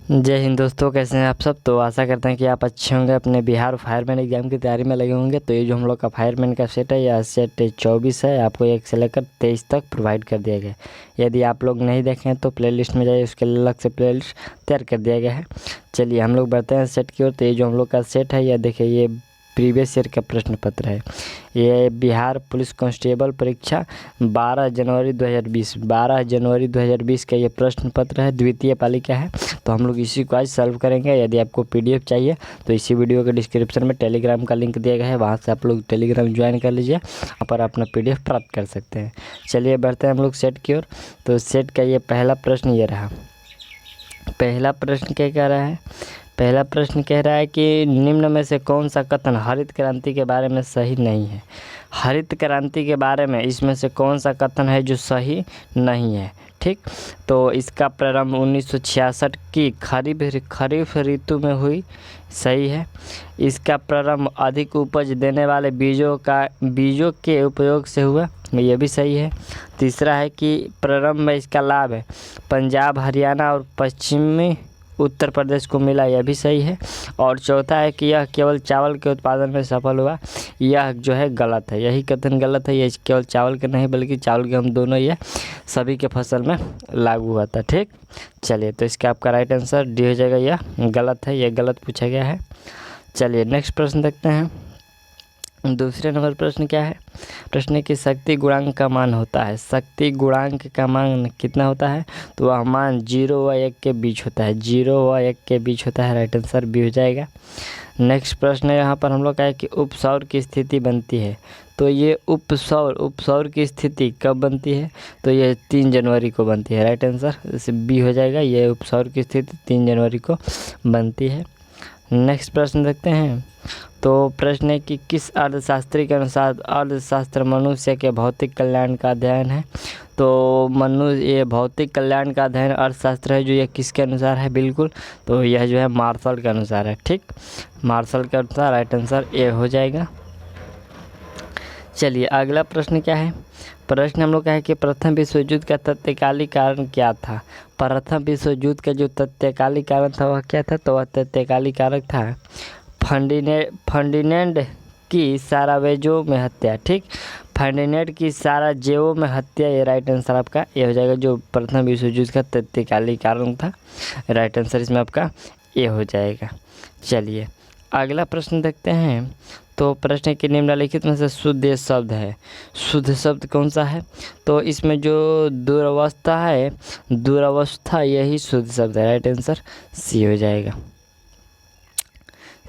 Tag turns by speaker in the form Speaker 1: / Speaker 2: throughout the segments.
Speaker 1: जय हिंद दोस्तों, कैसे हैं आप सब। तो आशा करते हैं कि आप अच्छे होंगे, अपने बिहार फायरमैन एग्ज़ाम की तैयारी में लगे होंगे। तो ये जो हम लोग का फायरमैन का सेट है, यह सेट 24 है, आपको 1 से लेकर 23 तक प्रोवाइड कर दिया गया है। यदि आप लोग नहीं देखें तो प्लेलिस्ट में जाइए, उसके लिए अलग से प्लेलिस्ट तैयार कर दिया गया है। चलिए हम लोग बढ़ते हैं सेट की ओर। तो ये जो हम लोग का सेट है, यह देखिए, ये प्रीवियस ईयर का प्रश्न पत्र है। ये बिहार पुलिस कांस्टेबल परीक्षा 12 जनवरी 2020 का ये प्रश्न पत्र है, द्वितीय पालिका है। तो हम लोग इसी को आज सॉल्व करेंगे। यदि आपको पीडीएफ चाहिए तो इसी वीडियो के डिस्क्रिप्शन में टेलीग्राम का लिंक दिया गया है, वहाँ से आप लोग टेलीग्राम ज्वाइन कर लीजिए, पर अपना पीडीएफ प्राप्त कर सकते हैं। चलिए बढ़ते हैं हम लोग सेट की ओर। तो सेट का ये पहला प्रश्न ये रहा। पहला प्रश्न क्या कह रहा है? पहला प्रश्न कह रहा है कि निम्न में से कौन सा कथन हरित क्रांति के बारे में सही नहीं है। हरित क्रांति के बारे में इसमें से कौन सा कथन है जो सही नहीं है? ठीक, तो इसका प्रारंभ 1966 की खरीफ ऋतु में हुई, सही है। इसका प्रारंभ अधिक उपज देने वाले बीजों के उपयोग से हुआ, यह भी सही है। तीसरा है कि प्रारंभ में इसका लाभ है पंजाब, हरियाणा और पश्चिमी उत्तर प्रदेश को मिला, यह भी सही है। और चौथा है कि यह केवल चावल के उत्पादन में सफल हुआ, यह जो है गलत है। यही कथन गलत है, ये केवल चावल के नहीं बल्कि चावल गेहूं दोनों ये सभी के फसल में लागू हुआ था। ठीक, चलिए तो इसका आपका राइट आंसर डी हो जाएगा, यह गलत है, यह गलत पूछा गया है। चलिए नेक्स्ट प्रश्न देखते हैं। दूसरे नंबर प्रश्न क्या है? प्रश्न की शक्ति गुणांक का मान होता है। शक्ति गुणांक का मान कितना होता है? तो वह मान 0 व 1 के बीच होता है, 0 व 1 के बीच होता है। राइट आंसर बी हो जाएगा। नेक्स्ट प्रश्न है यहाँ पर हम लोग का है कि उपसौर की स्थिति बनती है। तो ये उपसौर की स्थिति कब बनती है? तो ये 3 जनवरी को बनती है। राइट आंसर बी हो जाएगा, ये उपसौर की स्थिति 3 जनवरी को बनती है। नेक्स्ट प्रश्न देखते हैं। तो प्रश्न है कि किस अर्थशास्त्री के अनुसार अर्थशास्त्र मनुष्य के भौतिक कल्याण का अध्ययन है? तो ये भौतिक कल्याण का अध्ययन अर्थशास्त्र है जो ये किसके अनुसार है? बिल्कुल, तो यह जो है मार्शल के अनुसार है। ठीक, मार्शल के अनुसार राइट आंसर ए हो जाएगा। चलिए अगला प्रश्न क्या है? प्रश्न हम लोग का है कि प्रथम विश्व युद्ध का तत्कालीन कारण क्या था? प्रथम विश्व युद्ध का जो तत्कालीन कारण था वह क्या था? तो वह तत्कालीन कारण था फर्डिनेंड की साराजेवो में हत्या। ठीक, फर्डिनेंड की साराजेवो में हत्या, ये राइट आंसर आपका ये हो जाएगा, जो प्रथम विश्व युद्ध का तत्कालीन कारण था। राइट आंसर इसमें आपका ये हो जाएगा। चलिए अगला प्रश्न देखते हैं। तो प्रश्न के निम्नलिखित में से शुद्ध शब्द है। शुद्ध शब्द कौन सा है? तो इसमें जो दुरावस्था यही शुद्ध शब्द है। राइट आंसर सी हो जाएगा।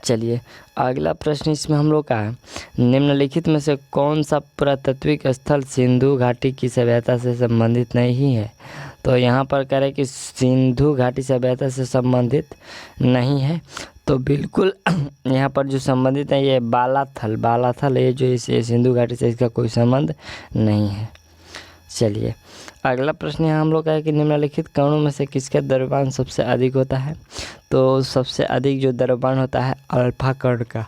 Speaker 1: चलिए अगला प्रश्न इसमें हम लोग का है, निम्नलिखित में से कौन सा पुरातात्विक स्थल सिंधु घाटी की सभ्यता से संबंधित नहीं है? तो यहाँ पर कह रहे हैं कि सिंधु घाटी सभ्यता से संबंधित नहीं है, तो बिल्कुल यहाँ पर जो संबंधित है ये बालाथल, ये जो इस सिंधु घाटी से इसका कोई संबंध नहीं है। चलिए अगला प्रश्न यहाँ हम लोग का है कि निम्नलिखित कणों में से किसका द्रव्यमान सबसे अधिक होता है? तो सबसे अधिक जो द्रव्यमान होता है अल्फा कण का।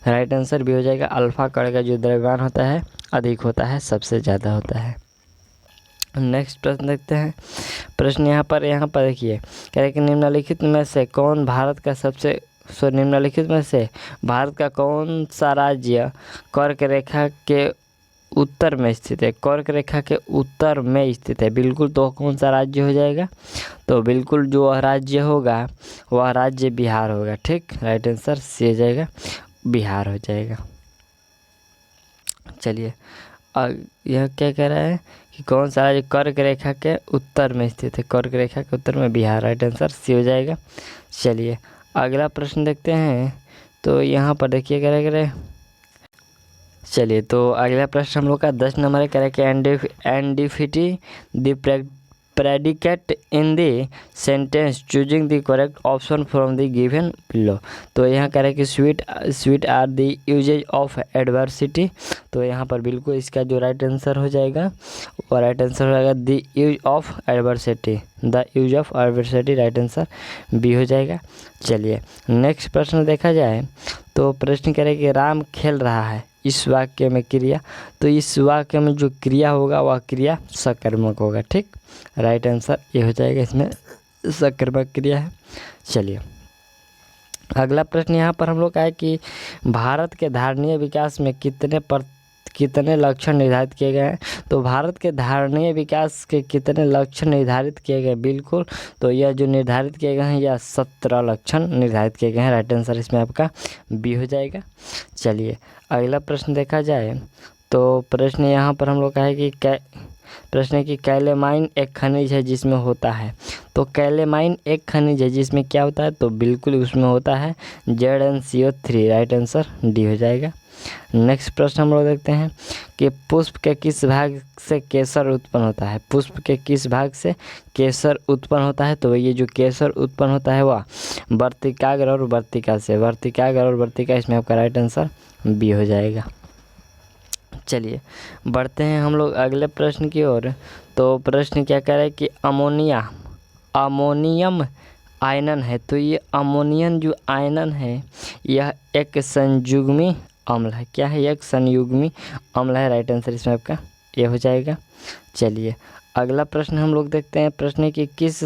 Speaker 1: राइट आंसर भी हो जाएगा, अल्फा कण का जो द्रव्यमान होता है अधिक होता है, सबसे ज़्यादा होता है। नेक्स्ट प्रश्न देखते हैं। प्रश्न यहाँ पर देखिए, कह रहे कि निम्नलिखित में से भारत का कौन सा राज्य कर्क रेखा के उत्तर में स्थित है? कर्क रेखा के उत्तर में स्थित है, बिल्कुल, तो कौन सा राज्य हो जाएगा? तो बिल्कुल जो राज्य होगा वह राज्य बिहार होगा। ठीक, राइट आंसर सी हो जाएगा, बिहार हो जाएगा। चलिए यह क्या कह रहा है कि कौन सा राज्य कर्क रेखा के उत्तर में स्थित है? कर्क रेखा के उत्तर में बिहार। राइट आंसर सी हो जाएगा। चलिए अगला प्रश्न देखते हैं। तो यहाँ पर देखिए कह रहे चलिए तो अगला प्रश्न हम लोग का 10 नंबर है, कह रहे कि एंडिफिटी the predicate in the sentence choosing the correct option from the given below। तो यहाँ कह रहे हैं कि sweet are the uses of adversity। तो यहाँ पर बिल्कुल इसका जो राइट आंसर हो जाएगा वो राइट आंसर हो जाएगा the use of adversity, the use of adversity। Right answer B हो जाएगा। चलिए नेक्स्ट प्रश्न देखा जाए। तो प्रश्न कह रहे हैं कि राम खेल रहा है, इस वाक्य में क्रिया। तो इस वाक्य में जो क्रिया होगा वह क्रिया सकर्मक होगा। ठीक, राइट आंसर ये हो जाएगा इसमें संक्रामक क्रिया है। चलिए अगला प्रश्न यहाँ पर हम लोग का है कि भारत के धारणीय विकास में कितने लक्षण निर्धारित किए गए हैं। तो भारत के धारणीय विकास के कितने लक्षण निर्धारित किए गए, बिल्कुल तो यह जो निर्धारित किए गए हैं यह 17 लक्षण निर्धारित किए गए हैं। राइट आंसर इसमें आपका बी हो जाएगा। चलिए अगला प्रश्न देखा जाए तो प्रश्न यहाँ पर हम लोग का है कि प्रश्न है कि कैलेमाइन एक खनिज है जिसमें होता है। तो कैलेमाइन एक खनिज है जिसमें क्या होता है, तो बिल्कुल उसमें होता है ZnCO3। राइट आंसर डी हो जाएगा। नेक्स्ट प्रश्न हम लोग देखते हैं कि पुष्प के किस भाग से केसर उत्पन्न होता है। पुष्प के किस भाग से केसर उत्पन्न होता है। तो ये जो केसर उत्पन्न होता है वह वर्तिकाग्र और वर्तिका से। वर्तिकाग्र और वर्तिका, इसमें आपका राइट आंसर बी हो जाएगा। चलिए बढ़ते हैं हम लोग अगले प्रश्न की ओर। तो प्रश्न क्या कह रहा है कि अमोनियम आयनन है। तो ये अमोनियम जो आयनन है यह एक संयुग्मी अम्ल है। क्या है, एक संयुग्मी अम्ल है। राइट आंसर इसमें आपका ये हो जाएगा। चलिए अगला प्रश्न हम लोग देखते हैं। प्रश्न है कि किस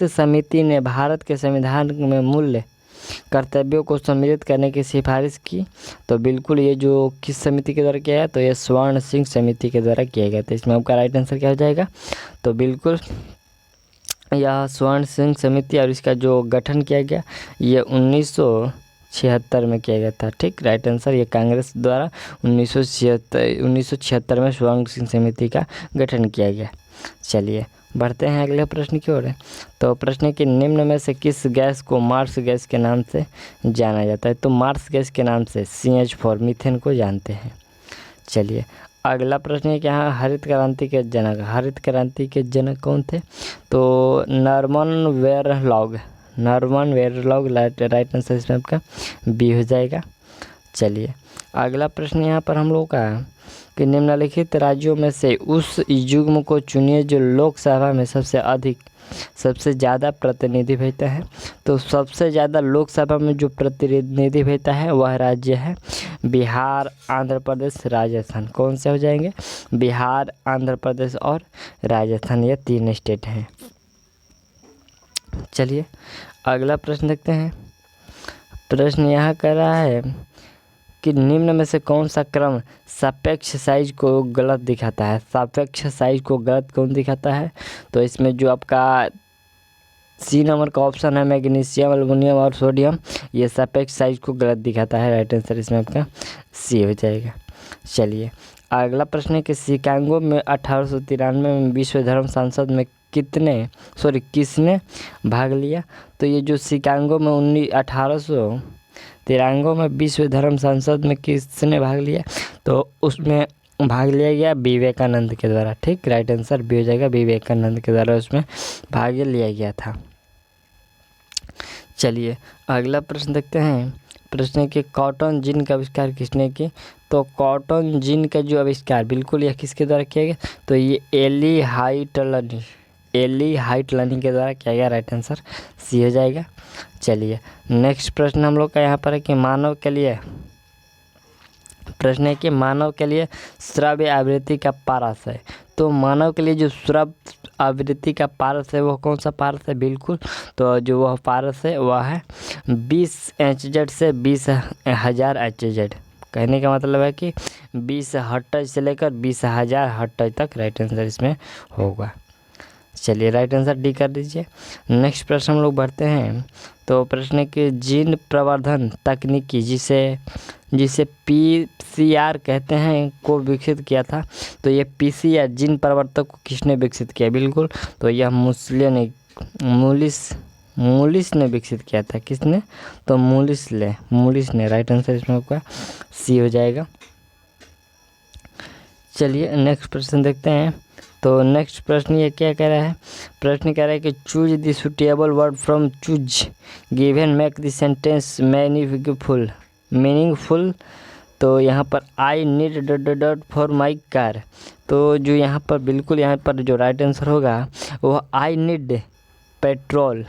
Speaker 1: समिति ने भारत के संविधान में मूल्य कर्तव्यों को सम्मिलित करने की सिफारिश की। तो बिल्कुल ये जो किस समिति के द्वारा किया है, तो ये स्वर्ण सिंह समिति के द्वारा किया गया। तो इसमें आपका राइट आंसर क्या हो जाएगा, तो बिल्कुल यह स्वर्ण सिंह समिति और इसका जो गठन किया गया ये 1976 में किया गया था। ठीक, राइट आंसर ये कांग्रेस द्वारा 1976 में स्वर्ण सिंह समिति का गठन किया गया। चलिए बढ़ते हैं अगले प्रश्न की ओर। तो प्रश्न है कि निम्न में से किस गैस को मार्स गैस के नाम से जाना जाता है। तो मार्स गैस के नाम से CH4 मीथेन को जानते हैं। चलिए अगला प्रश्न है कि यहाँ हरित क्रांति के जनक कौन थे। तो नॉर्मन वेरलॉग। राइट आंसर इसमें आपका बी हो जाएगा। चलिए अगला प्रश्न यहाँ पर हम लोग का कि निम्नलिखित राज्यों में से उस युग्म को चुनिए जो लोकसभा में सबसे ज़्यादा प्रतिनिधि भेजता है। तो सबसे ज़्यादा लोकसभा में जो प्रतिनिधि भेजता है वह राज्य है बिहार, आंध्र प्रदेश, राजस्थान। कौन से हो जाएंगे, बिहार, आंध्र प्रदेश और राजस्थान, ये 3 स्टेट हैं। चलिए अगला प्रश्न देखते हैं। प्रश्न यहाँ कर रहा है कि निम्न में से कौन सा क्रम सापेक्ष साइज को गलत दिखाता है। सापेक्ष साइज को गलत कौन दिखाता है। तो इसमें जो आपका सी नंबर का ऑप्शन है मैग्नीशियम, एल्युमिनियम और सोडियम, ये सापेक्ष साइज को गलत दिखाता है। राइट आंसर इसमें आपका सी हो जाएगा। चलिए अगला प्रश्न है कि शिकागो में 1893 में विश्व धर्म संसद में किसने भाग लिया। तो ये जो शिकागो में 1893 में विश्व धर्म संसद में किसने भाग लिया, तो उसमें भाग लिया गया विवेकानंद के द्वारा। ठीक, राइट आंसर बी हो जाएगा, विवेकानंद के द्वारा उसमें भाग लिया गया था। चलिए अगला प्रश्न देखते हैं। प्रश्न है कि कॉटन जिन का आविष्कार किसने की। तो कॉटन जिन का जो आविष्कार बिल्कुल यह किसके द्वारा किया गया, तो ये एली हाइटलनी के द्वारा किया गया। राइट आंसर सी हो जाएगा। चलिए नेक्स्ट प्रश्न हम लोग का यहाँ पर है कि मानव के लिए श्रव्य आवृत्ति का पारस है। तो मानव के लिए जो श्रव्य आवृत्ति का पारस है वो कौन सा पारस है, बिल्कुल तो जो वह पारस है वह है 20 HZ से 20,000 HZ। कहने का मतलब है कि 20 हर्ट्ज से लेकर 20,000 हर्ट्ज तक राइट आंसर इसमें होगा। चलिए राइट आंसर डी कर दीजिए। नेक्स्ट प्रश्न हम लोग बढ़ते हैं। तो प्रश्न है कि जीन प्रवर्धन तकनीकी जिसे PCR कहते हैं को विकसित किया था। तो ये PCR जीन परिवर्तक को किसने विकसित किया, बिल्कुल तो यह मूलिस ने विकसित किया था। किसने, तो मूलिस ने। राइट आंसर इसमें आपका सी हो जाएगा। चलिए नेक्स्ट प्रश्न देखते हैं। तो नेक्स्ट प्रश्न ये क्या कह रहा है, प्रश्न कह रहा है कि choose the suitable word from choose given make the sentence meaningful. तो यहाँ पर I need for my car. तो जो यहाँ पर बिल्कुल यहाँ पर जो राइट आंसर होगा वो I need petrol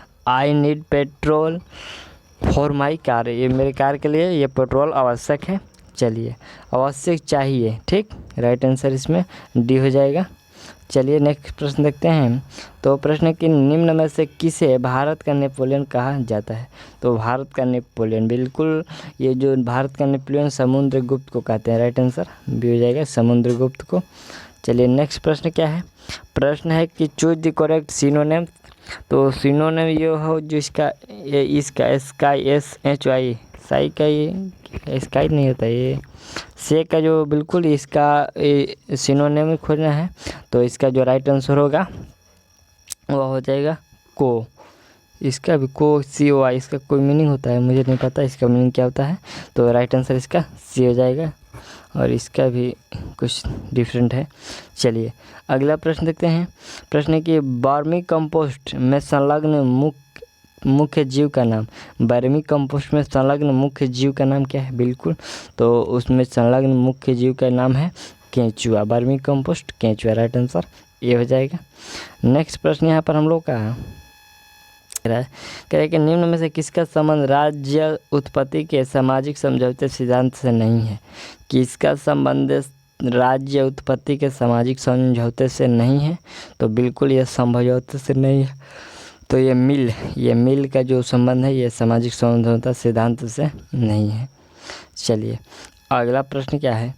Speaker 1: for my car. ये मेरे कार के लिए ये पेट्रोल आवश्यक है। चलिए आवश्यक चाहिए, ठीक, राइट आंसर इसमें डी हो जाएगा। चलिए नेक्स्ट प्रश्न देखते हैं। तो प्रश्न कि निम्न में से किसे भारत का नेपोलियन कहा जाता है? तो भारत का नेपोलियन, बिल्कुल ये जो भारत का नेपोलियन समुद्रगुप्त को कहते हैं। राइट आंसर बी हो जाएगा, समुद्रगुप्त को। चलिए नेक्स्ट प्रश्न क्या है? प्रश्न है कि चूज द करेक्ट सिनोनिम। तो सिनोनिम ये हो जो इसका स्काई SHY साई का, ये स्काई नहीं होता, ये से का जो बिल्कुल इसका सिनोनिम खोजना है। तो इसका जो राइट आंसर होगा वह हो जाएगा को। इसका भी को COI, इसका कोई मीनिंग होता है मुझे नहीं पता इसका मीनिंग क्या होता है। तो राइट आंसर इसका सी हो जाएगा, और इसका भी कुछ डिफरेंट है। चलिए अगला प्रश्न देखते हैं। प्रश्न है कि वर्मी कंपोस्ट में संलग्न मुख्य जीव का नाम। वर्मी कंपोस्ट में संलग्न मुख्य जीव का नाम क्या है? बिल्कुल, तो उसमें संलग्न मुख्य जीव का नाम है केंचुआ। वर्मी कंपोस्ट केंचुआ, राइट आंसर ये हो जाएगा। नेक्स्ट प्रश्न यहाँ पर हम लोग का कह रहा है कि निम्न में से किसका संबंध राज्य उत्पत्ति के सामाजिक समझौते सिद्धांत से नहीं है? किसका संबंध राज्य उत्पत्ति के सामाजिक समझौते से नहीं है? तो बिल्कुल ये समझौते से नहीं है। तो ये मिल का जो संबंध है ये सामाजिक समझौता सिद्धांत से नहीं है। चलिए अगला प्रश्न क्या है?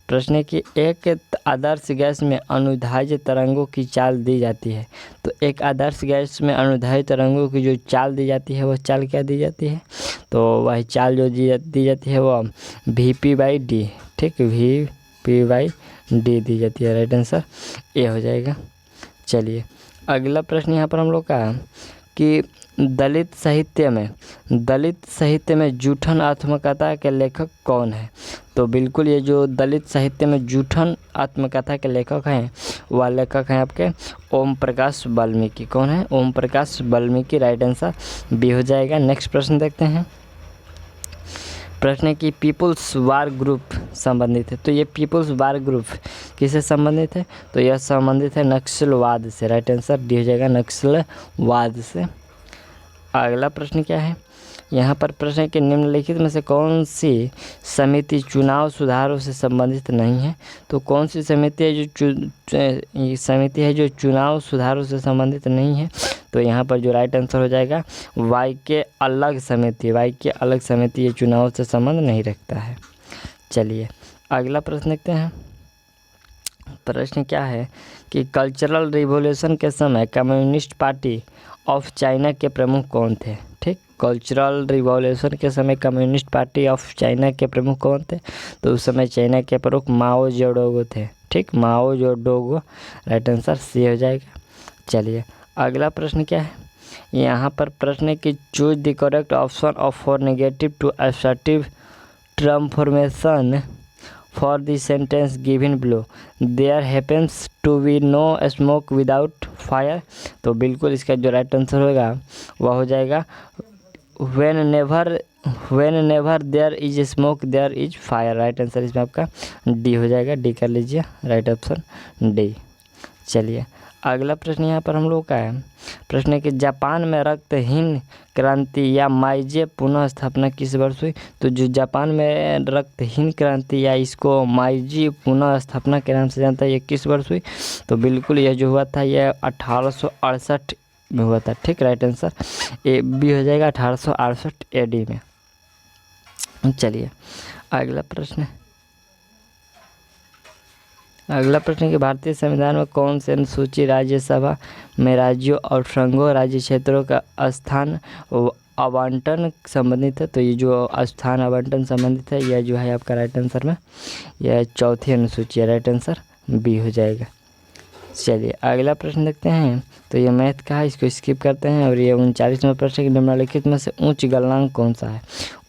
Speaker 1: प्रश्न है कि एक आदर्श गैस में अनुदैर्ध्य तरंगों की चाल दी जाती है। तो एक आदर्श गैस में अनुदैर्ध्य तरंगों की जो चाल दी जाती है वह चाल क्या दी जाती है? तो वह चाल जो दी जाती है वह VP/D, ठीक, VP/D दी जाती है। राइट आंसर ये हो जाएगा। चलिए अगला प्रश्न यहाँ पर हम लोग का कि दलित साहित्य में जूठन आत्मकथा के लेखक कौन है? तो बिल्कुल ये जो दलित साहित्य में जूठन आत्मकथा के लेखक हैं वह लेखक हैं आपके ओम प्रकाश वाल्मीकि। कौन है? Om Prakash Valmiki, right answer B हो जाएगा। नेक्स्ट प्रश्न देखते हैं। प्रश्न है कि पीपुल्स वार ग्रुप संबंधित है। तो ये पीपुल्स वार ग्रुप किससे संबंधित है? तो यह संबंधित है नक्सलवाद से। राइट आंसर डी हो जाएगा, नक्सलवाद से। अगला प्रश्न क्या है? यहाँ पर प्रश्न है कि निम्नलिखित में से कौन सी समिति चुनाव सुधारों से संबंधित नहीं है? तो कौन सी समिति है जो चुनाव सुधारों से संबंधित नहीं है? तो यहाँ पर जो राइट आंसर हो जाएगा वाई के अलग समिति ये चुनाव से संबंध नहीं रखता है। चलिए अगला प्रश्न देखते हैं। प्रश्न क्या है कि कल्चरल रिवॉल्यूशन के समय कम्युनिस्ट पार्टी ऑफ चाइना के प्रमुख कौन थे? ठीक, कल्चरल रिवॉल्यूशन के समय कम्युनिस्ट पार्टी ऑफ चाइना के प्रमुख कौन थे? तो उस समय चाइना के प्रमुख माओ जेडोंग थे। ठीक, Mao Zedong, right answer C हो जाएगा। चलिए अगला प्रश्न क्या है? यहाँ पर प्रश्न है कि choose the correct option of for negative to assertive transformation for the sentence given below. There happens to be no smoke without fire. तो बिल्कुल इसका जो राइट आंसर होगा वह हो जाएगा when never there is smoke there is fire. Right answer इसमें आपका डी हो जाएगा, डी कर लीजिए, राइट ऑप्शन डी। चलिए अगला प्रश्न यहाँ पर हम लोग का है। प्रश्न है कि जापान में रक्तहीन क्रांति या माइजे पुनः स्थापना किस वर्ष हुई? तो जो जापान में रक्तहीन क्रांति या इसको माइजी पुनः स्थापना के नाम से जानता है, ये किस वर्ष हुई? तो बिल्कुल यह जो हुआ था यह 1868 में हुआ था। ठीक, राइट आंसर ए बी हो जाएगा, 1868 AD में। चलिए अगला प्रश्न कि भारतीय संविधान में कौन से अनुसूची राज्यसभा में राज्यों और संघों राज्य क्षेत्रों का स्थान आवंटन संबंधित है? तो ये जो स्थान आवंटन संबंधित है यह जो है आपका राइट आंसर में यह चौथी अनुसूची है। राइट आंसर बी हो जाएगा। चलिए अगला प्रश्न देखते हैं। तो ये मैथ का है, इसको स्किप करते हैं। और ये 39वां प्रश्न कि निम्नलिखित में से उच्च गलनांक कौन सा है?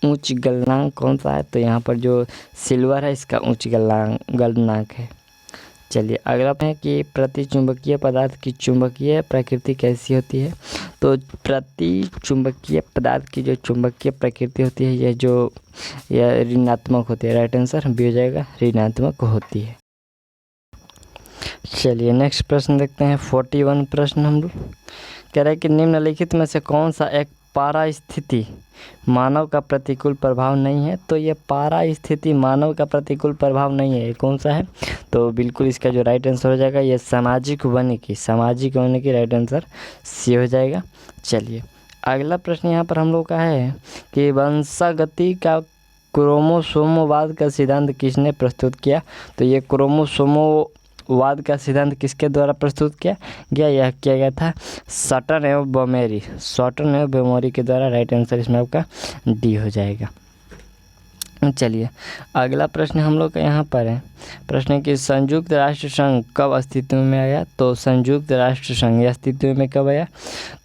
Speaker 1: उच्च गलनांक कौन सा है? तो यहाँ पर जो सिल्वर है इसका उच्च गलनांक है। चलिए अगला है कि प्रतिचुंबकीय पदार्थ की चुंबकीय प्रकृति कैसी होती है? तो प्रतिचुंबकीय पदार्थ की जो चुंबकीय प्रकृति होती है यह ऋणात्मक होती है। राइट आंसर बी हो जाएगा, ऋणात्मक होती है। चलिए नेक्स्ट प्रश्न देखते हैं। 41 प्रश्न हम लोग कह रहे हैं कि निम्नलिखित में से कौन सा एक पारिस्थिति मानव का प्रतिकूल प्रभाव नहीं है, तो ये पारिस्थिति मानव का प्रतिकूल प्रभाव नहीं है, ये कौन सा है? तो बिल्कुल इसका जो राइट आंसर हो जाएगा ये सामाजिक वानिकी राइट आंसर सी हो जाएगा। चलिए अगला प्रश्न यहाँ पर हम लोग का है कि वंशागति का क्रोमोसोमवाद का सिद्धांत किसने प्रस्तुत किया? तो ये क्रोमोसोमवाद का सिद्धांत किसके द्वारा प्रस्तुत किया गया? यह किया गया था सटन एवं बोमेरी के द्वारा। राइट आंसर इसमें आपका डी हो जाएगा। चलिए अगला प्रश्न हम लोग का यहाँ पर है, प्रश्न है कि संयुक्त राष्ट्र संघ कब अस्तित्व में आया? तो संयुक्त राष्ट्र संघ अस्तित्व में कब आया?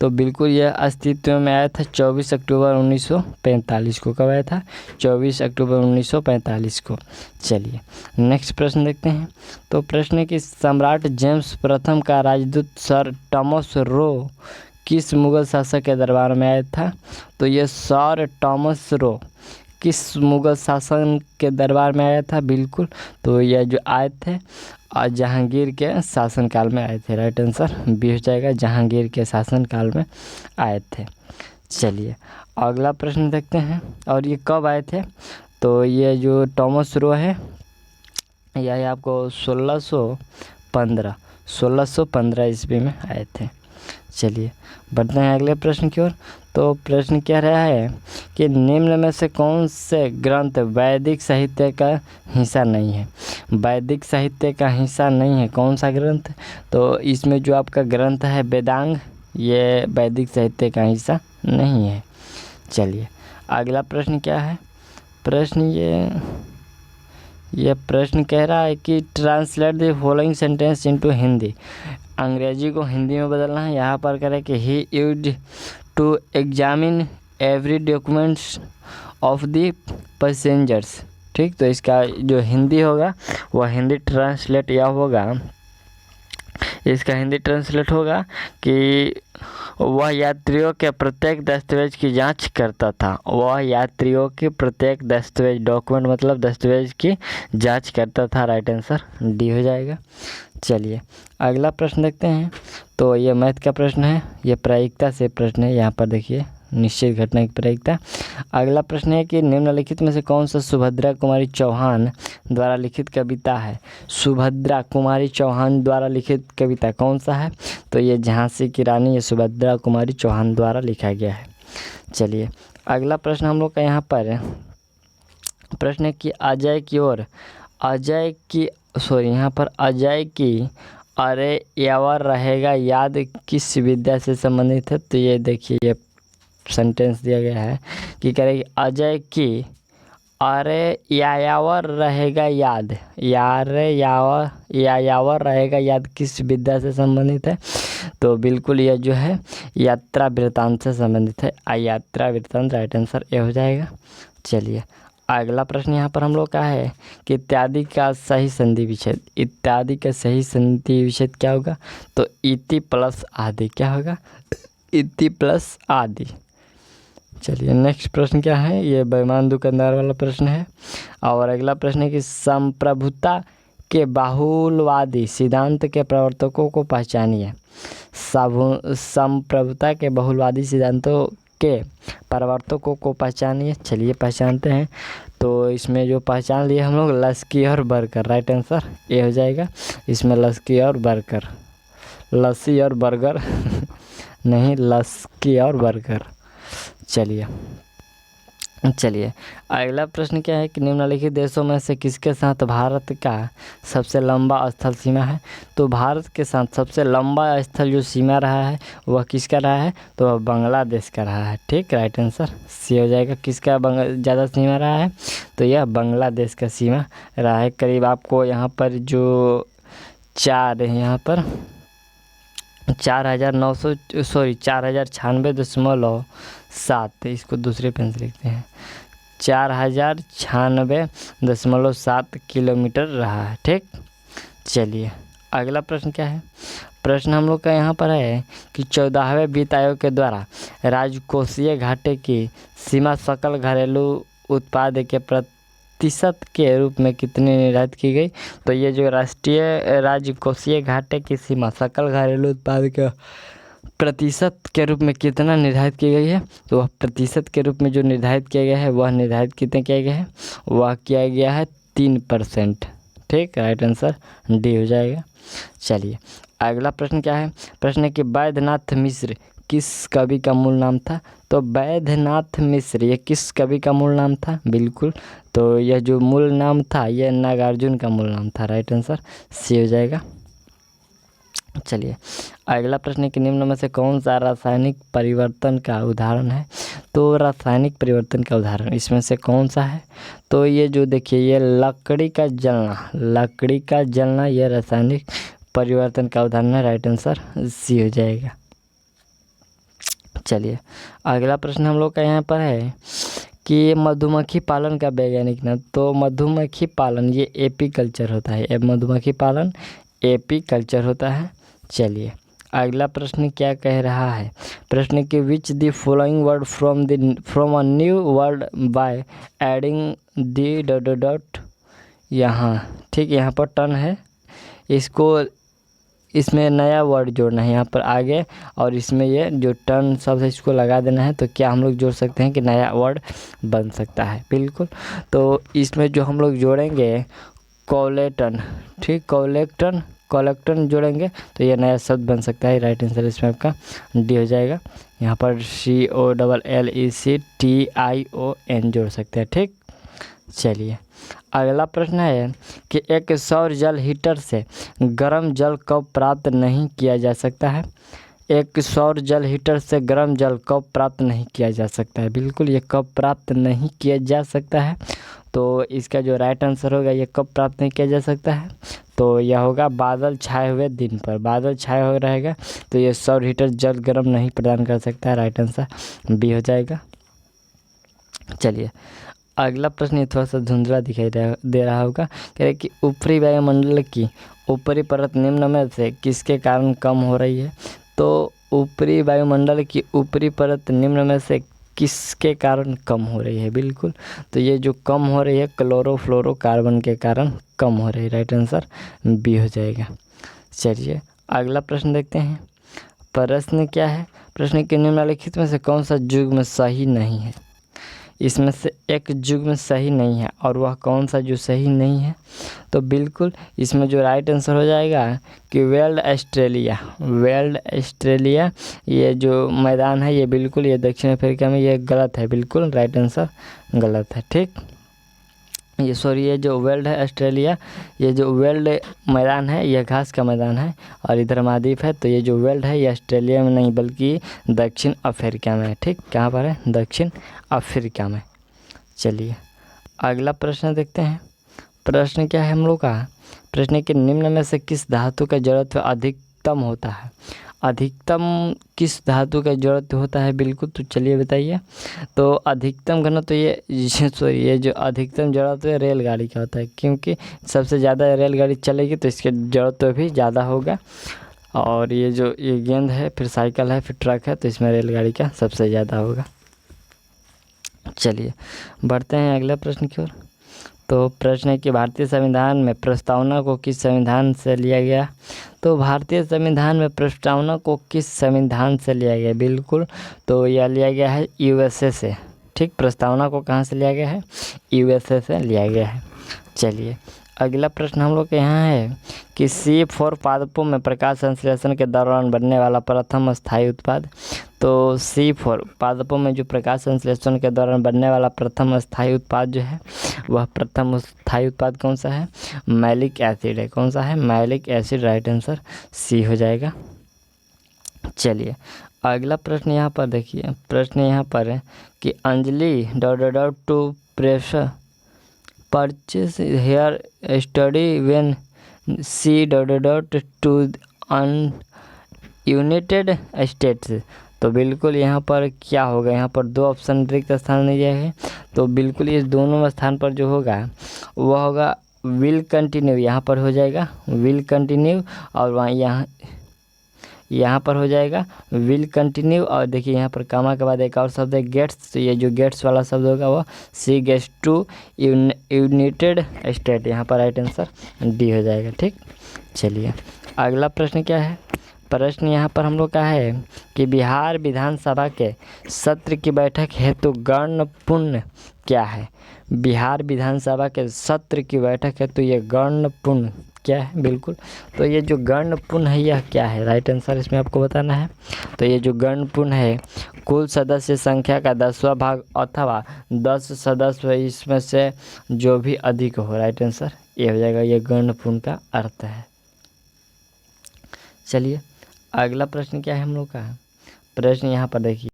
Speaker 1: तो बिल्कुल यह अस्तित्व में आया था 24 अक्टूबर 1945 को। कब आया था? 24 अक्टूबर 1945 को। चलिए नेक्स्ट प्रश्न देखते हैं। तो प्रश्न है कि सम्राट जेम्स प्रथम का राजदूत सर टॉमस रो किस मुगल शासक के दरबार में आया था? तो ये सर टॉमस रो किस मुगल शासन के दरबार में आया था? बिल्कुल तो यह जो आए थे जहांगीर के शासनकाल में आए थे। राइट आंसर बी हो जाएगा, जहांगीर के शासनकाल में आए थे। चलिए अगला प्रश्न देखते हैं। और ये कब आए थे? तो ये जो टॉमस रो है यह आपको 1615 ईस्वी में आए थे। चलिए बढ़ते हैं अगले प्रश्न की ओर। तो प्रश्न क्या रहा है कि निम्न में से कौन से ग्रंथ वैदिक साहित्य का हिस्सा नहीं है? वैदिक साहित्य का हिस्सा नहीं है कौन सा ग्रंथ? तो इसमें जो आपका ग्रंथ है वेदांग, ये वैदिक साहित्य का हिस्सा नहीं है। चलिए अगला प्रश्न क्या है? प्रश्न ये प्रश्न कह रहा है कि translate the following sentence into Hindi. अंग्रेजी को हिंदी में बदलना है। यहाँ पर करें कि he used to examine every documents of the passengers. ठीक, तो इसका जो हिंदी होगा वह हिंदी ट्रांसलेट यह होगा, इसका हिंदी ट्रांसलेट होगा कि वह यात्रियों के प्रत्येक दस्तावेज की जांच करता था। वह यात्रियों के प्रत्येक दस्तावेज, डॉक्यूमेंट मतलब दस्तावेज की जांच करता था। राइट आंसर डी हो जाएगा। चलिए अगला प्रश्न देखते हैं। तो ये मैथ का प्रश्न है, ये प्रायिकता से प्रश्न है। यहाँ पर देखिए निश्चित घटना की प्रायिकता। अगला प्रश्न है कि निम्नलिखित में से कौन सा सुभद्रा कुमारी चौहान द्वारा लिखित कविता है? सुभद्रा कुमारी चौहान द्वारा लिखित कविता कौन सा है? तो ये झांसी की रानी, ये सुभद्रा कुमारी चौहान द्वारा लिखा गया है। चलिए अगला प्रश्न हम लोग का यहाँ पर प्रश्न है कि अजय की अरे यावर रहेगा याद किस विद्या से संबंधित है? तो ये देखिए ये सेंटेंस दिया गया है कि करेगी अजय की अरे यावर रहेगा याद, यावर रहेगा याद किस विद्या से संबंधित है? तो बिल्कुल यह जो है यात्रा वृत्तांत से संबंधित है। यात्रा वृत्तांत राइट आंसर ए हो जाएगा। चलिए अगला प्रश्न यहाँ पर हम लोग का है कि इत्यादि का सही संधि विच्छेद। इत्यादि का सही संधि विच्छेद क्या होगा? तो इति प्लस आदि। क्या होगा? इति प्लस आदि। चलिए नेक्स्ट प्रश्न क्या है? ये बेईमान दुकानदार वाला प्रश्न है। और अगला प्रश्न है कि संप्रभुता के बहुलवादी सिद्धांत के प्रवर्तकों को पहचानिए। संप्रभुता के बहुलवादी सिद्धांतों के प्रवर्तकों को पहचानिए। चलिए पहचानते हैं। तो इसमें जो पहचान लिए हम लोग लस्की और बर्गर। राइट आंसर ए हो जाएगा। इसमें लस्की और बर्गर, लस्सी और बर्गर नहीं, लस्की और बर्गर। चलिए अगला प्रश्न क्या है कि निम्नलिखित देशों में से किसके साथ भारत का सबसे लंबा स्थल सीमा है? तो भारत के साथ सबसे लंबा स्थल जो सीमा रहा है वह किसका रहा है? तो वह बांग्लादेश का रहा है। ठीक, राइट आंसर सी हो जाएगा। किसका ज़्यादा सीमा रहा है? तो यह बांग्लादेश का सीमा रहा है। करीब आपको यहाँ पर जो 4096.7, इसको दूसरे पेन से लिखते हैं, 4096.7 किलोमीटर रहा है। ठीक, चलिए अगला प्रश्न क्या है? प्रश्न हम लोग का यहाँ पर है कि 14वें वित्त आयोग के द्वारा राजकोषीय घाटे की सीमा सकल घरेलू उत्पाद के प्रतिशत के रूप में कितनी निर्धारित की गई? तो ये जो राष्ट्रीय राजकोषीय घाटे की सीमा सकल घरेलू उत्पाद के प्रतिशत के रूप में कितना निर्धारित की गई है, तो वह प्रतिशत के रूप में जो निर्धारित किया गया है वह निर्धारित कितने किया गया है, वह किया गया है 3%। ठीक, राइट आंसर डी हो जाएगा। चलिए अगला प्रश्न क्या है, प्रश्न है कि वैद्यनाथ मिश्र किस कवि का मूल नाम था। तो वैद्यनाथ मिश्र ये किस कवि का मूल नाम था, बिल्कुल तो यह जो मूल नाम था यह नागार्जुन का मूल नाम था, राइट आंसर सी हो जाएगा। चलिए अगला प्रश्न है कि निम्न में से कौन सा रासायनिक परिवर्तन का उदाहरण है। तो रासायनिक परिवर्तन का उदाहरण इसमें से कौन सा है, तो ये जो देखिए ये लकड़ी का जलना यह रासायनिक परिवर्तन का उदाहरण है, राइट आंसर सी हो जाएगा। चलिए अगला प्रश्न हम लोग का यहाँ पर है कि मधुमक्खी पालन का वैज्ञानिक नाम। तो मधुमक्खी पालन ये एपीकल्चर होता है, मधुमक्खी पालन एपीकल्चर होता है। चलिए अगला प्रश्न क्या कह रहा है, प्रश्न कि which the following word from a new word by adding the dot. यहाँ ठीक यहाँ पर टर्न है, इसको इसमें नया वर्ड जोड़ना है यहाँ पर आगे, और इसमें ये जो टर्न शब्द है इसको लगा देना है। तो क्या हम लोग जोड़ सकते हैं कि नया वर्ड बन सकता है, बिल्कुल तो इसमें जो हम लोग जोड़ेंगे कॉलेटन, ठीक कॉलेक्टन जोड़ेंगे तो ये नया शब्द बन सकता है, राइट आंसर इसमें आपका डी हो जाएगा। यहाँ पर COLLECTION जोड़ सकते हैं, ठीक। चलिए अगला प्रश्न है कि एक सौर जल हीटर से गर्म जल कब प्राप्त नहीं किया जा सकता है। एक सौर जल हीटर से गर्म जल कब प्राप्त नहीं किया जा सकता है, बिल्कुल ये कब प्राप्त नहीं किया जा सकता है, तो इसका जो राइट आंसर होगा ये कब प्राप्त नहीं किया जा सकता है, तो यह होगा बादल छाए हुए दिन पर। बादल छाए हुए रहेगा तो ये सौर हीटर जल गर्म नहीं प्रदान कर सकता है, राइट आंसर बी हो जाएगा। चलिए अगला प्रश्न ये थोड़ा सा धुंधला दिखाई दे रहा होगा, कह रहे कि ऊपरी वायुमंडल की ऊपरी परत निम्न में से किसके कारण कम हो रही है। तो ऊपरी वायुमंडल की ऊपरी परत निम्न में से किसके कारण कम हो रही है, बिल्कुल तो ये जो कम हो रही है क्लोरोफ्लोरोकार्बन के कारण कम हो रही है, राइट आंसर बी हो जाएगा। चलिए अगला प्रश्न देखते हैं, प्रश्न क्या है, प्रश्न के निम्नलिखित में से कौन सा युग्म सही नहीं है। इसमें से एक युग्म सही नहीं है, और वह कौन सा जो सही नहीं है, तो बिल्कुल इसमें जो राइट आंसर हो जाएगा कि वेल्ड ऑस्ट्रेलिया ये जो मैदान है ये बिल्कुल ये दक्षिण अफ्रीका में ये गलत है, बिल्कुल राइट आंसर गलत है, ठीक। ये जो वेल्ड है ऑस्ट्रेलिया, ये जो वेल्ड मैदान है यह घास का मैदान है, और इधर महाद्वीप है, तो ये जो वेल्ड है ये ऑस्ट्रेलिया में नहीं बल्कि दक्षिण अफ्रीका में है, ठीक। कहाँ पर है, दक्षिण अफ्रीका में। चलिए अगला प्रश्न देखते हैं, प्रश्न क्या है हम लोग का, प्रश्न के निम्न में से किस धातु का जड़त्व अधिकतम होता है। अधिकतम किस धातु का जड़त्व होता है, बिल्कुल तो चलिए बताइए। तो अधिकतम घनत्व तो ये जो अधिकतम जड़त्व है रेलगाड़ी का होता है, क्योंकि सबसे ज़्यादा रेलगाड़ी चलेगी तो इसके जड़त्व भी ज़्यादा होगा, और ये जो ये गेंद है फिर साइकिल है फिर ट्रक है, तो इसमें रेलगाड़ी का सबसे ज़्यादा होगा। चलिए बढ़ते हैं अगले प्रश्न की ओर। तो प्रश्न है कि भारतीय संविधान में प्रस्तावना को किस संविधान से लिया गया। तो भारतीय संविधान में प्रस्तावना को किस संविधान से लिया गया, बिल्कुल तो यह लिया गया है USA से, ठीक। प्रस्तावना को कहाँ से लिया गया है, USA से लिया गया है। चलिए अगला प्रश्न हम लोग के यहाँ है कि C4 पादपों में प्रकाश संश्लेषण के दौरान बनने वाला प्रथम स्थायी उत्पाद। तो C4 पादपों में जो प्रकाश संश्लेषण के दौरान बनने वाला प्रथम स्थायी उत्पाद जो है वह प्रथम स्थायी उत्पाद कौन सा है, मैलिक एसिड है। कौन सा है, malic acid, right answer C हो जाएगा। चलिए अगला प्रश्न यहाँ पर देखिए, प्रश्न यहाँ पर है कि Anjali to pressure pursue higher study when she to an United States. तो बिल्कुल यहाँ पर क्या होगा, यहाँ पर दो ऑप्शन रिक्त स्थान दिए हैं, तो बिल्कुल इस दोनों स्थान पर जो होगा वह होगा विल कंटिन्यू, यहाँ पर हो जाएगा विल कंटिन्यू, और वहाँ यहाँ पर हो जाएगा विल कंटिन्यू, और देखिए यहाँ पर कामा के बाद एक और शब्द है गेट्स, तो ये जो गेट्स वाला शब्द होगा वह सी गेट्स टू यूनाइटेड स्टेट, यहाँ पर राइट आंसर डी हो जाएगा, ठीक। चलिए अगला प्रश्न क्या है, प्रश्न यहाँ पर हम लोग का है कि बिहार विधानसभा के सत्र की बैठक हेतु गण पुण्य क्या है। बिहार विधानसभा के सत्र की बैठक है तो ये गण पुण्य क्या है, बिल्कुल। तो ये जो गण पुण्य है यह क्या है, राइट आंसर इसमें आपको बताना है। तो ये जो गण पुण्य है कुल सदस्य संख्या का 10वां भाग अथवा 10 सदस्य इसमें से जो भी अधिक हो, राइट आंसर ये हो जाएगा, ये गण पुण्य का अर्थ है। चलिए अगला प्रश्न क्या है हम लोग का, प्रश्न यहाँ पर देखिए।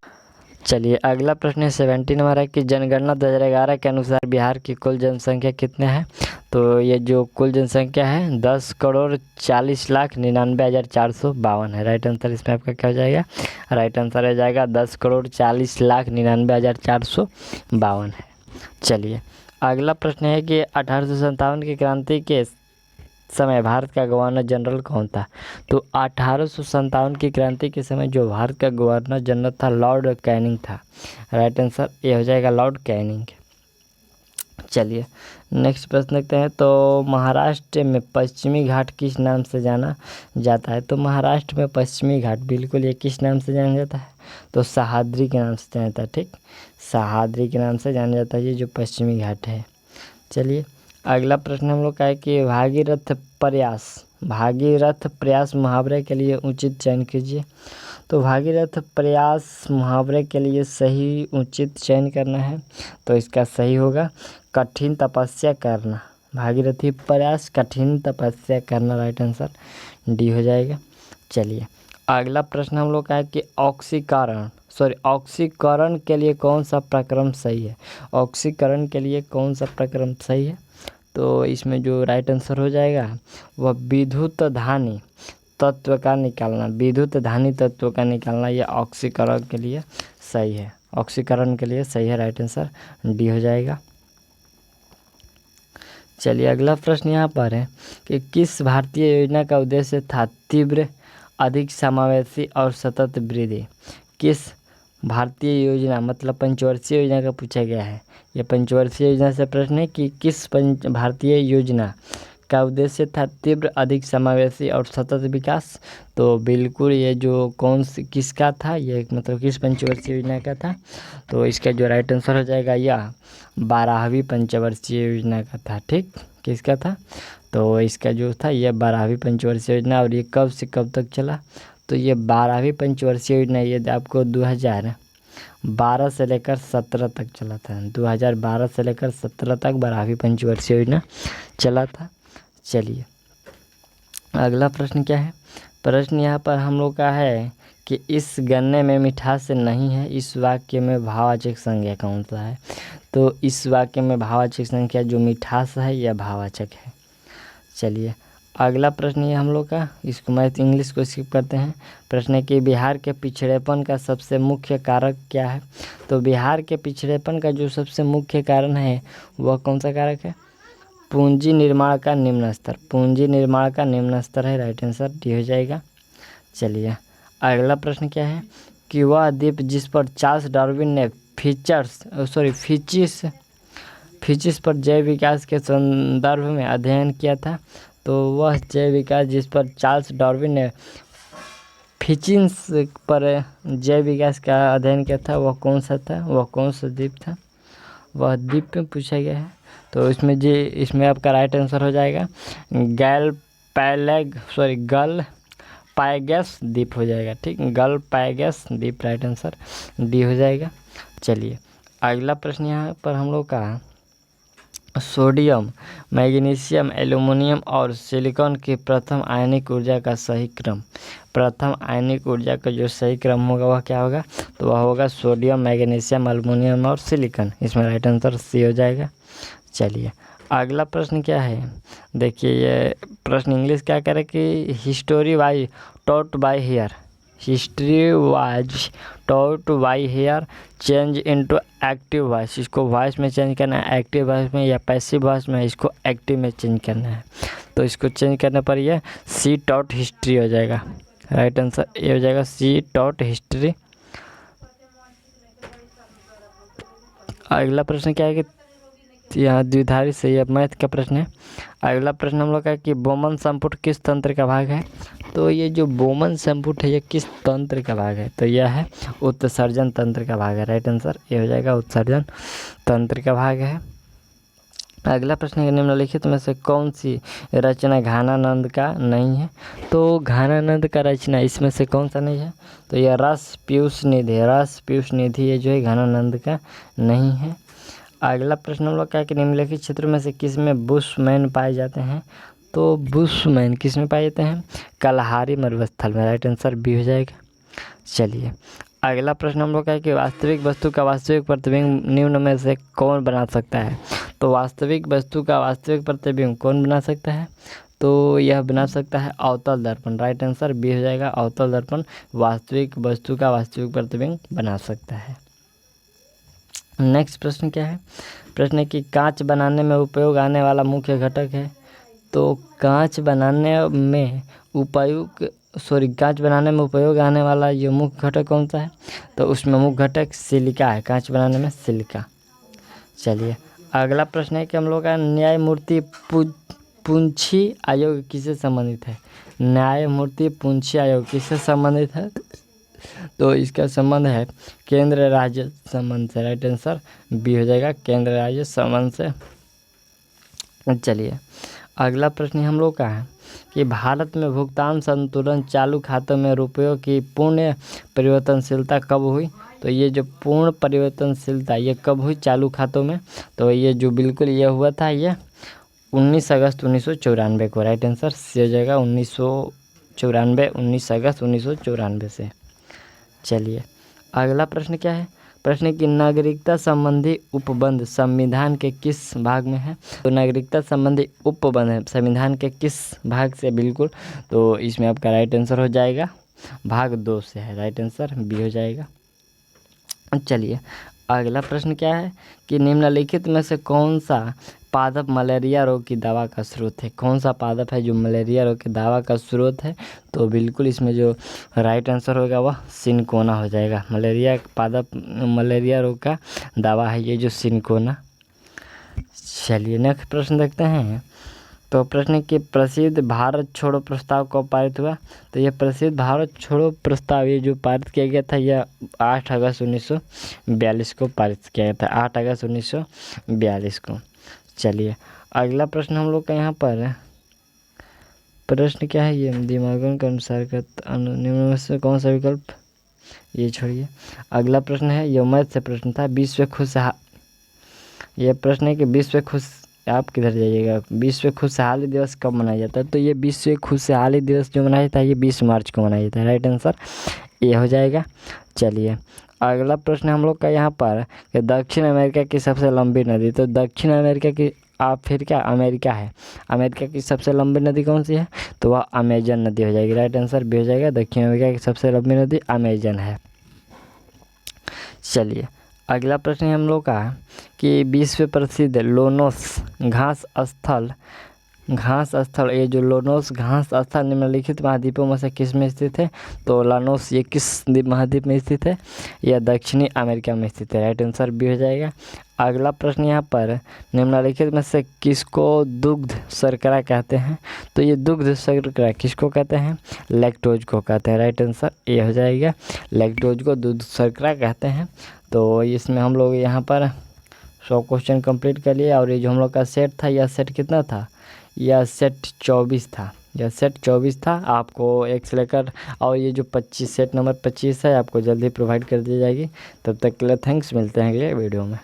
Speaker 1: चलिए अगला प्रश्न है 70 नंबर है कि जनगणना 2011 के अनुसार बिहार की कुल जनसंख्या कितने हैं। तो ये जो कुल जनसंख्या है 10,40,99,452 है, राइट आंसर इसमें आपका क्या हो जाएगा, राइट आंसर हो जाएगा 10,40,99,452 है। चलिए अगला प्रश्न है कि 1857 की क्रांति के समय भारत का गवर्नर जनरल कौन था। तो 1857 की क्रांति के समय जो भारत का गवर्नर जनरल था लॉर्ड कैनिंग था, राइट आंसर ये हो जाएगा लॉर्ड कैनिंग। चलिए नेक्स्ट प्रश्न देखते हैं। तो महाराष्ट्र में पश्चिमी घाट किस नाम से जाना जाता है। तो महाराष्ट्र में पश्चिमी घाट बिल्कुल ये किस नाम से जाना जाता है, तो सह्याद्री के नाम से जाना जाता है, ठीक, सह्याद्री के नाम से जाना जाता है ये जो पश्चिमी घाट है। चलिए अगला प्रश्न हम लोग का है कि भागीरथ प्रयास मुहावरे के लिए उचित चयन कीजिए। तो भागीरथ प्रयास मुहावरे के लिए सही उचित चयन करना है तो इसका सही होगा कठिन तपस्या करना। भागीरथी प्रयास कठिन तपस्या करना, राइट आंसर डी हो जाएगा। चलिए अगला प्रश्न हम लोग का है कि ऑक्सीकरण के लिए कौन सा प्रक्रम सही है। ऑक्सीकरण के लिए कौन सा प्रक्रम सही है, तो इसमें जो राइट आंसर हो जाएगा वह विद्युत धानी तत्व का निकालना, विद्युत धानी तत्व का निकालना, यह ऑक्सीकरण के लिए सही है, ऑक्सीकरण के लिए सही है, राइट आंसर डी हो जाएगा। चलिए अगला प्रश्न यहाँ पर है कि किस भारतीय योजना का उद्देश्य था तीव्र अधिक समावेशी और सतत वृद्धि। किस भारतीय योजना मतलब पंचवर्षीय योजना का पूछा गया है। यह पंचवर्षीय योजना से प्रश्न है कि किस भारतीय योजना का उद्देश्य था तीव्र अधिक समावेशी और सतत विकास। तो बिल्कुल ये जो कौन सी किसका था, ये मतलब किस पंचवर्षीय योजना का था, तो इसका जो राइट आंसर हो जाएगा यह 12वीं पंचवर्षीय योजना का था, ठीक, किसका था, तो इसका जो था यह 12वीं पंचवर्षीय योजना। और ये कब से कब तक चला, तो ये 12वीं पंचवर्षीय योजना ये आपको 2012 से लेकर 17 तक चला था, 2012 से लेकर 17 तक 12वीं पंचवर्षीय योजना चला था। चलिए अगला प्रश्न क्या है, प्रश्न यहाँ पर हम लोग का है कि इस गन्ने में मिठास नहीं है, इस वाक्य में भाववाचक संज्ञा कौन सा है। तो इस वाक्य में भाववाचक संज्ञा जो मिठास है यह भाववाचक है। चलिए अगला प्रश्न ये हम लोग का, इसको मैं इंग्लिश को स्किप करते हैं। प्रश्न है कि बिहार के पिछड़ेपन का सबसे मुख्य कारक क्या है। तो बिहार के पिछड़ेपन का जो सबसे मुख्य कारण है वह कौन सा कारक है, पूंजी निर्माण का निम्न स्तर, पूंजी निर्माण का निम्न स्तर है, राइट आंसर डी हो जाएगा। चलिए अगला प्रश्न क्या है कि वह द्वीप जिस पर चार्ल्स डार्विन ने फीचिस पर जैव विकास के संदर्भ में अध्ययन किया था। तो वह जैव विकास जिस पर चार्ल्स डार्विन ने फीचिस पर जैव विकास का अध्ययन किया था वह कौन सा था, वह कौन सा द्वीप था, वह द्वीप में पूछा गया है। तो इसमें आपका राइट आंसर हो जाएगा गल पायगेस द्वीप हो जाएगा, ठीक, गल पायगेस द्वीप, राइट आंसर डी हो जाएगा। चलिए अगला प्रश्न यहाँ पर हम लोग का सोडियम, मैग्नीशियम, एल्युमिनियम और सिलिकॉन की प्रथम आयनिक ऊर्जा का सही क्रम, प्रथम आयनिक ऊर्जा का जो सही क्रम होगा वह क्या होगा, तो वह होगा सोडियम, मैग्नीशियम, एल्युमिनियम और सिलिकॉन, इसमें राइट आंसर सी हो जाएगा। चलिए अगला प्रश्न क्या है, देखिए ये प्रश्न इंग्लिश क्या करे कि history was taught by here change into active voice, इसको वॉइस में चेंज करना है, एक्टिव वॉइस में या पैसिव वॉइस में, इसको एक्टिव में चेंज करना है। तो इसको चेंज करने पर यह सी टॉट हिस्ट्री हो जाएगा, राइट आंसर ये हो जाएगा सी टॉट हिस्ट्री। अगला प्रश्न क्या है कि यहाँ द्विधारी से यह मैथ का प्रश्न है। अगला प्रश्न हम लोग का कि बोमन संपुट किस तंत्र का भाग है। तो ये जो बोमन संपुट है ये किस तंत्र का भाग है? तो यह है उत्सर्जन तंत्र का भाग है। राइट आंसर ये हो जाएगा उत्सर्जन तंत्र का भाग है। अगला प्रश्न है निम्नलिखित में से कौन सी रचना घानानंद का नहीं है? तो घानानंद का रचना इसमें से कौन सा नहीं है? तो यह रस पीयूष निधि, रस पीयूष निधि ये जो है घानानंद का नहीं है। अगला प्रश्न हम लोग क्या कि निम्नलिखित क्षेत्र में से किस में बुशमैन पाए जाते हैं? तो बुशमैन किस में पाए जाते हैं? कलहारी मरुस्थल में। राइट आंसर बी हो जाएगा। चलिए अगला प्रश्न हम लोग का है कि वास्तविक वस्तु का वास्तविक प्रतिबिंब निम्न में से कौन बना सकता है? तो वास्तविक वस्तु का वास्तविक प्रतिबिंब कौन बना सकता है? तो यह बना सकता है अवतल दर्पण। राइट आंसर बी हो जाएगा। अवतल दर्पण वास्तविक वस्तु का वास्तविक प्रतिबिंब बना सकता है। नेक्स्ट प्रश्न क्या है? प्रश्न है कि कांच बनाने में उपयोग आने वाला मुख्य घटक है। तो कांच बनाने में उपयोग आने वाला जो मुख्य घटक कौन सा है? तो उसमें मुख्य घटक सिलिका है। कांच बनाने में सिलिका। चलिए अगला प्रश्न है कि हम लोग का न्यायमूर्ति पुंछी आयोग किससे संबंधित है? न्यायमूर्ति पुंछी आयोग किससे संबंधित है? तो इसका संबंध है केंद्र राज्य संबंध से। राइट आंसर बी हो जाएगा। केंद्र राज्य संबंध से। चलिए अगला प्रश्न हम लोग का है कि भारत में भुगतान संतुलन चालू खातों में रुपयों की पूर्ण परिवर्तनशीलता कब हुई? तो ये जो पूर्ण परिवर्तनशीलता ये कब हुई चालू खातों में? तो ये जो बिल्कुल ये हुआ था ये 19 अगस्त 1994 को। राइट आंसर सी हो जाएगा 19 अगस्त 1994 से। चलिए अगला प्रश्न क्या है? प्रश्न की नागरिकता संबंधी उपबंध संविधान के किस भाग में है? तो नागरिकता संबंधी उपबंध संविधान के किस भाग से? बिल्कुल तो इसमें आपका राइट आंसर हो जाएगा भाग 2 से है। राइट आंसर बी हो जाएगा। चलिए अगला प्रश्न क्या है कि निम्नलिखित में से कौन सा पादप मलेरिया रोग की दवा का स्रोत है? कौन सा पादप है जो मलेरिया रोग की दवा का स्रोत है? तो बिल्कुल इसमें जो राइट आंसर होगा वह सिनकोना हो जाएगा। मलेरिया रोग का दवा है ये जो सिनकोना। चलिए नेक्स्ट प्रश्न देखते हैं। तो प्रश्न की प्रसिद्ध भारत छोड़ो प्रस्ताव कब पारित हुआ? तो यह प्रसिद्ध भारत छोड़ो प्रस्ताव ये जो पारित किया गया था यह 8 अगस्त 1942 को पारित किया गया था। 8 अगस्त 1942 को। चलिए अगला प्रश्न हम लोग का यहाँ पर प्रश्न क्या है? ये दिमागों के अनुसार का निम्न में से कौन सा विकल्प? ये छोड़िए। अगला प्रश्न है ये मैथ से प्रश्न था। ये प्रश्न है कि आप किधर जाइएगा? विश्व खुशहाली दिवस कब मनाया जाता है? तो ये विश्व खुशहाली दिवस जो मनाया जाता है ये 20 मार्च को मनाया जाता है। राइट आंसर ये हो जाएगा। चलिए अगला प्रश्न हम लोग का यहाँ पर कि दक्षिण अमेरिका की सबसे लंबी नदी। तो दक्षिण अमेरिका की अमेरिका है। अमेरिका की सबसे लंबी नदी कौन सी है? तो वह अमेजन नदी हो जाएगी। राइट आंसर बी हो जाएगा। दक्षिण अमेरिका की सबसे लंबी नदी अमेजन है। चलिए अगला प्रश्न हम लोग का कि विश्व प्रसिद्ध लोनोस घास स्थल ये जो लोनोस घास स्थल निम्नलिखित महाद्वीपों में से किस में स्थित है? तो लानोस ये किस महाद्वीप में स्थित है? यह दक्षिणी अमेरिका में स्थित है। राइट आंसर बी हो जाएगा। अगला प्रश्न यहाँ पर निम्नलिखित में से किसको दुग्ध शर्करा कहते हैं? तो ये दुग्ध शर्करा किसको कहते हैं? लैक्टोज को कहते हैं। राइट आंसर ये हो जाएगा। लैक्टोज को दूध शर्करा कहते हैं। तो इसमें हम लोग यहाँ पर 100 क्वेश्चन कंप्लीट कर लिए। और ये जो हम लोग का सेट था यह सेट कितना था? यह सेट 24 था। यह सेट 24 था। आपको 1 से लेकर और ये जो 25 सेट नंबर 25 है आपको जल्दी प्रोवाइड कर दी जाएगी। तब तक के लिए थैंक्स। मिलते हैं अगले वीडियो में।